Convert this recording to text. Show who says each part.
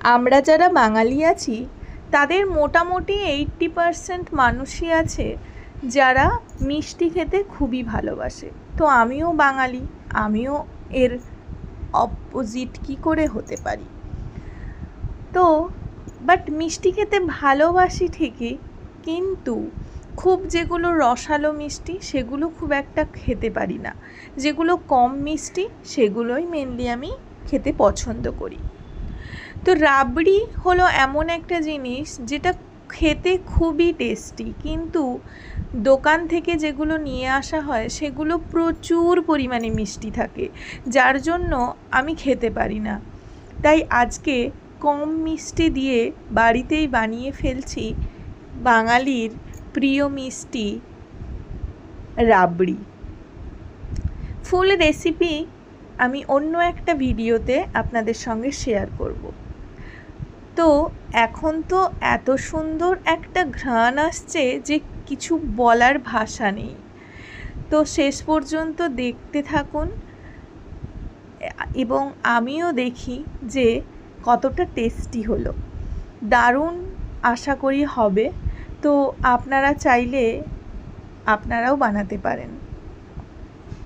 Speaker 1: আমরা যারা বাঙালি আছি তাদের মোটামুটি 80% মানুষই আছে যারা মিষ্টি খেতে খুবই ভালোবাসে। তো আমিও বাঙালি, আমিও এর অপোজিট কী করে হতে পারি? তো বাট মিষ্টি খেতে ভালোবাসি ঠিকই, কিন্তু খুব যেগুলো রসালো মিষ্টি সেগুলো খুব একটা খেতে পারি না। যেগুলো কম মিষ্টি সেগুলোই মেনলি আমি খেতে পছন্দ করি। তো রাবড়ি হলো এমন একটা জিনিস যেটা খেতে খুবই টেস্টি, কিন্তু দোকান থেকে যেগুলো নিয়ে আসা হয় সেগুলো প্রচুর পরিমাণে মিষ্টি থাকে, যার জন্য আমি খেতে পারি না। তাই আজকে কম মিষ্টি দিয়ে বাড়িতেই বানিয়ে ফেলছি বাঙালির প্রিয় মিষ্টি রাবড়ি। ফুল রেসিপি আমি অন্য একটা ভিডিওতে আপনাদের সঙ্গে শেয়ার করব। তো এখন তো এত সুন্দর একটা ঘ্রাণ আসছে যে কিছু বলার ভাষা নেই। তো শেষ পর্যন্ত দেখতে থাকুন এবং আমিও দেখি যে কতটা টেস্টি হলো। দারুণ আশা করি হবে। তো আপনারা চাইলে আপনারাও বানাতে পারেন।